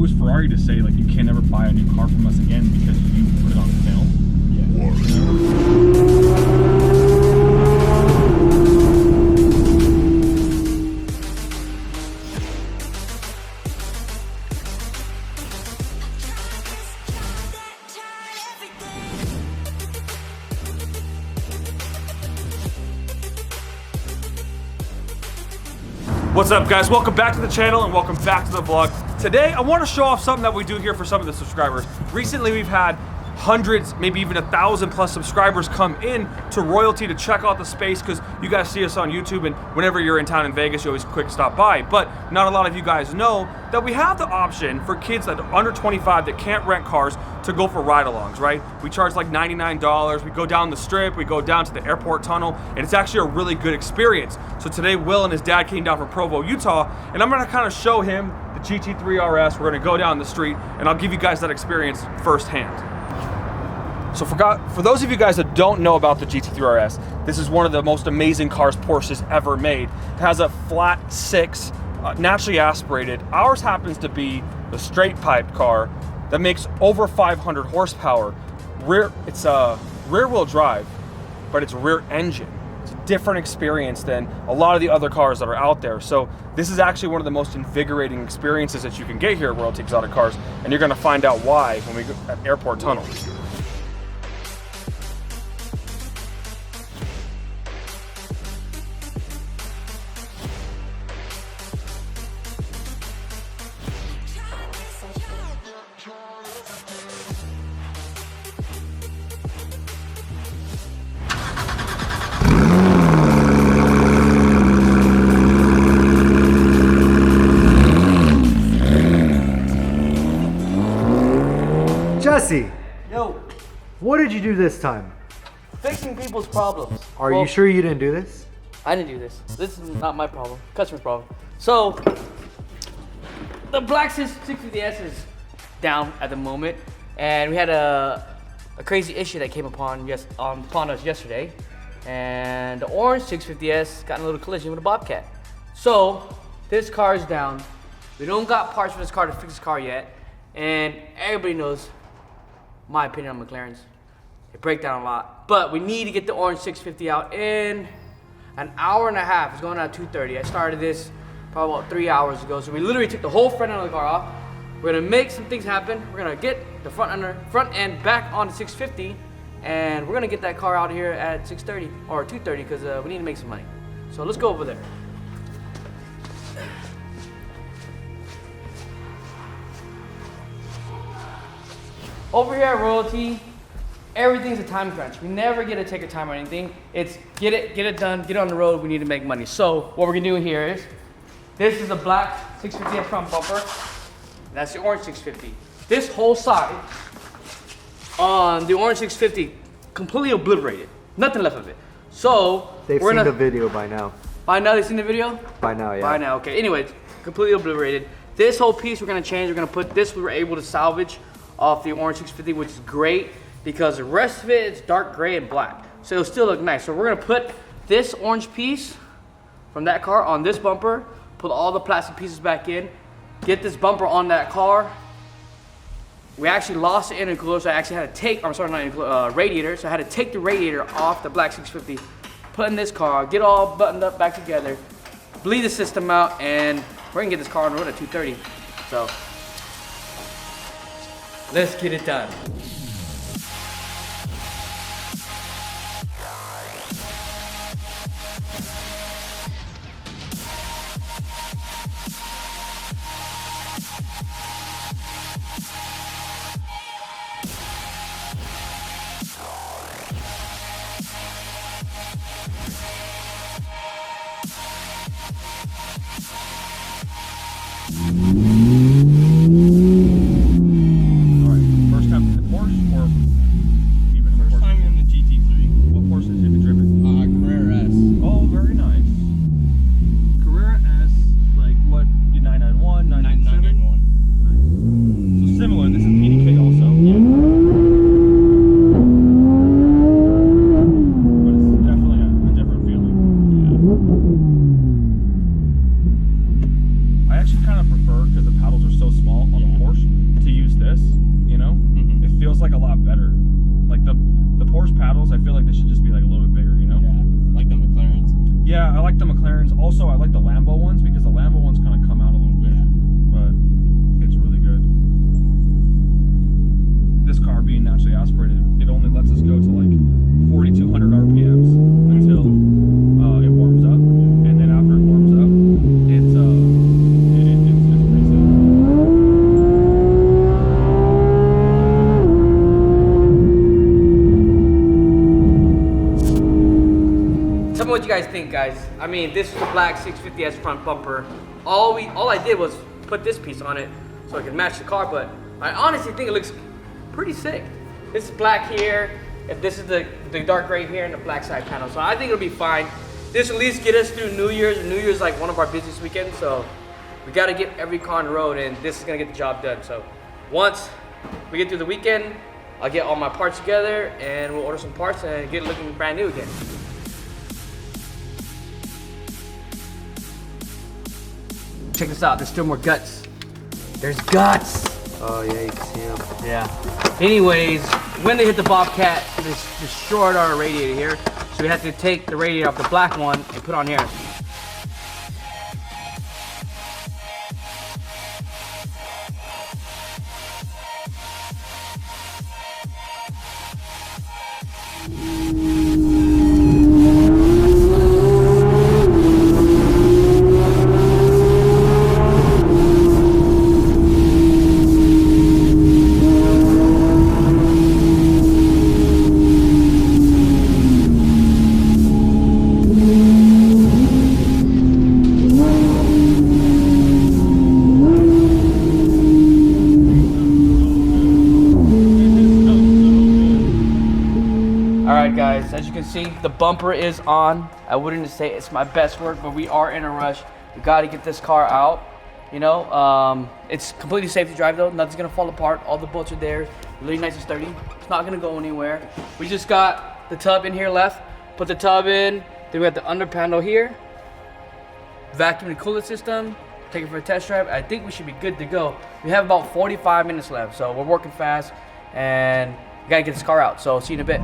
was Ferrari to say, like, you can't ever buy a new car from us again because you put it on film? What's up, guys? Welcome back to the channel and welcome back to the vlog. Today I want to show off something that we do here for some of the subscribers. Recently we've had hundreds, maybe even 1,000 plus subscribers come in to Royalty to check out the space, because you guys see us on YouTube, and whenever you're in town in Vegas you always quick stop by. But not a lot of you guys know that we have the option for kids that are under 25 that can't rent cars to go for ride-alongs, right? We charge like $99, we go down the strip, we go down to the airport tunnel, and it's actually a really good experience. So today Will and his dad came down from Provo, Utah, and I'm gonna kind of show him the GT3RS. We're gonna go down the street and I'll give you guys that experience firsthand. So for those of you guys that don't know about the GT3RS, this is one of the most amazing cars Porsche's ever made. It has a flat six, naturally aspirated. Ours happens to be the straight pipe car that makes over 500 horsepower. It's a rear wheel drive, but it's rear engine. It's a different experience than a lot of the other cars that are out there. So this is actually one of the most invigorating experiences that you can get here at Royalty Exotic Cars, and you're gonna find out why when we go at Airport Tunnel. Jesse, Yo, what did you do this time? fixing people's problems. Are you sure you didn't do this? I didn't do this. This is not my problem. Customer's problem. So, the Black 650S is down at the moment, and we had a crazy issue that came upon us yesterday, and the orange 650S got in a little collision with a Bobcat. So, this car is down. We don't got parts for this car to fix this car yet, and everybody knows my opinion on McLarens. They break down a lot. But we need to get the orange 650 out in an hour and a half. It's going out at 2:30. I started this probably about 3 hours ago. So we literally took the whole front end of the car off. We're gonna make some things happen. We're gonna get the front end back on the 650, and we're gonna get that car out here at 6:30 or 2:30 because we need to make some money. So let's go over there. Over here at Royalty, everything's a time crunch. We never get to take a time or anything. It's get it done, get on the road, we need to make money. So what we're gonna do here is, this is the black 650S front bumper. That's the orange 650. This whole side on the orange 650, completely obliterated. Nothing left of it. So They've seen the video by now. by now they've seen the video? By now, yeah. By now, okay. Anyways, completely obliterated. This whole piece we're gonna change. We're gonna put this, we were able to salvage off the orange 650, which is great because the rest of it is dark gray and black. So it'll still look nice. So we're gonna put this orange piece from that car on this bumper, put all the plastic pieces back in, get this bumper on that car. We actually lost the intercooler, so I actually had to take, radiator, so I had to take the radiator off the black 650, put in this car, get all buttoned up back together, bleed the system out, and we're gonna get this car on the road at 2:30. So, let's get it done. Alright, first time in the Porsche. think, guys. I mean, this is the black 650S front bumper. All I did was put this piece on it so it can match the car, but I honestly think it looks pretty sick. This is black here, if this is the dark gray here and the black side panel, so I think it'll be fine. This will at least get us through New Year's, and New Year's is like one of our busiest weekends, so we gotta get every car on the road, and this is gonna get the job done. So once we get through the weekend, I'll get all my parts together, and we'll order some parts and get it looking brand new again. Check this out, there's still more guts. There's guts. Oh yeah, you can see them. Yeah. Anyways, when they hit the Bobcat, they destroyed our radiator here. So we had to take the radiator off the black one and put on here. Guys, as you can see, the bumper is on. I wouldn't say it's my best work, but we are in a rush. We got to get this car out. You know, it's completely safe to drive though. Nothing's gonna fall apart. All the bolts are there. Really nice and sturdy. It's not gonna go anywhere. We just got the tub in here left. Put the tub in. Then we got the under panel here. Vacuum and coolant system. Take it for a test drive. I think we should be good to go. We have about 45 minutes left, so we're working fast, and we gotta get this car out. So see you in a bit.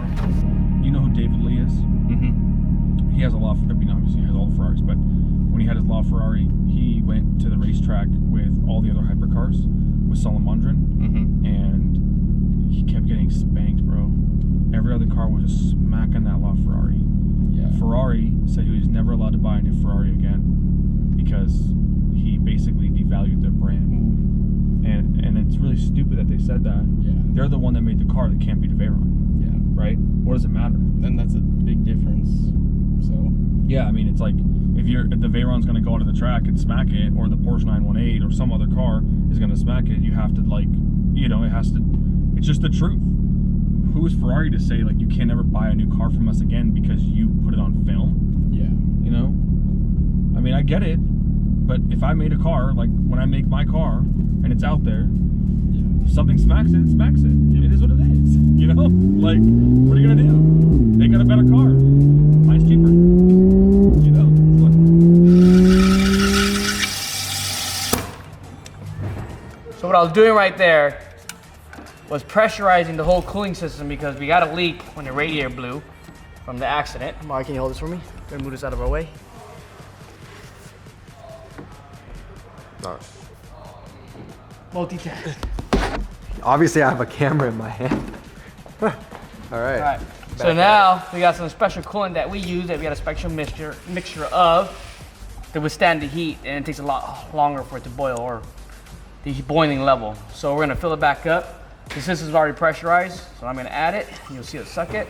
He has a law, obviously he has all the Ferraris, but when he had his law Ferrari, he went to the racetrack with all the other hypercars with Salamandrin, and he kept getting spanked, bro. Every other car was just smacking that law Ferrari. Yeah. Ferrari said he was never allowed to buy a new Ferrari again because he basically devalued their brand. And it's really stupid that they said that. Yeah. They're the one that made the car that can't beat a Veyron. Yeah. Right? What does it matter? And that's a big difference. So yeah, I mean, it's like if the Veyron's going to go onto the track and smack it, or the Porsche 918 or some other car is going to smack it, you have to, like, you know, it's just the truth. Who is Ferrari to say, like, you can never buy a new car from us again because you put it on film? Yeah. You know? I mean, I get it, but if I made a car, like when I make my car and it's out there, if something smacks it, it smacks it. It is what it is. You know? Like, what are you going to do? They got a better car. Mine's cheaper. You know? So what I was doing right there was pressurizing the whole cooling system because we got a leak when the radiator blew from the accident. Mark, can you hold this for me? I'm gonna move this out of our way. No. Multitask. Obviously, I have a camera in my hand. All right. All right. So now we got some special coolant that we use that we got a special mixture of to withstand the heat, and it takes a lot longer for it to boil, or the boiling level. So we're gonna fill it back up. The system's already pressurized, so I'm gonna add it. You'll see it suck it.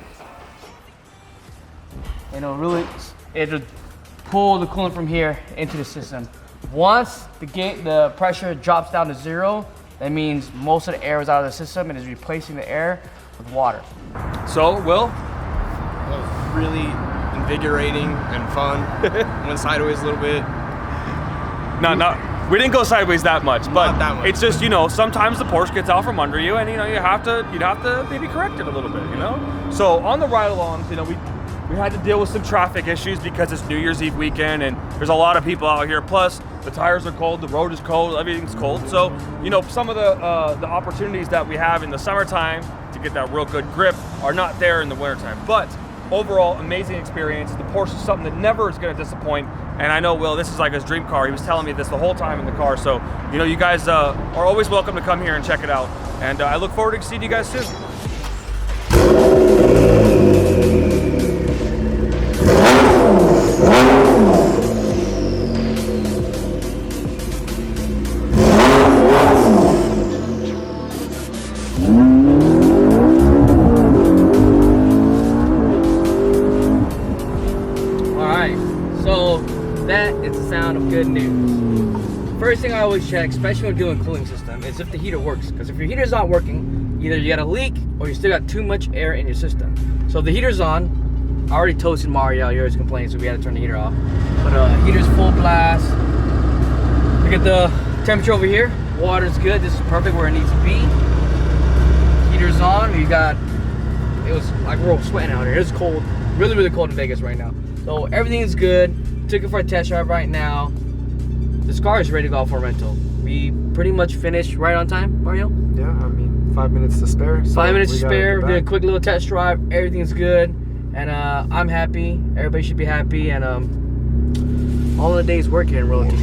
And it'll pull the coolant from here into the system. Once the pressure drops down to 0, that means most of the air is out of the system and is replacing the air with water. So, Will? That was really invigorating and fun. Went sideways a little bit. We didn't go sideways that much, but Not that much. it's just, you know, sometimes the Porsche gets out from under you, and you know you'd have to maybe correct it a little bit, you know. So on the ride-alongs, you know, we had to deal with some traffic issues because it's New Year's Eve weekend and there's a lot of people out here. Plus, the tires are cold, the road is cold, everything's cold. So, you know, some of the opportunities that we have in the summertime to get that real good grip are not there in the wintertime. But overall, amazing experience. The Porsche is something that never is going to disappoint. And I know, Will, this is like his dream car. He was telling me this the whole time in the car. So, you know, you guys are always welcome to come here and check it out. And I look forward to seeing you guys soon. first thing I always check, especially when doing cooling system, is if the heater works. Because if your heater's not working, either you got a leak or you still got too much air in your system. So if the heater's on, I already toasted Mario. He always complains, so we had to turn the heater off. But heater's full blast. Look at the temperature over here. Water's good. This is perfect where it needs to be. Heater's on. We got, it was like we're all sweating out here. It's cold, really, really cold in Vegas right now. So everything is good. Took it for a test drive right now. This car is ready to go for rental. We pretty much finished right on time, Mario. Yeah, I mean 5 minutes to spare. So 5 minutes to spare. get Did a back. quick little test drive. Everything's good, and I'm happy. Everybody should be happy, and all the days work here in Royalty.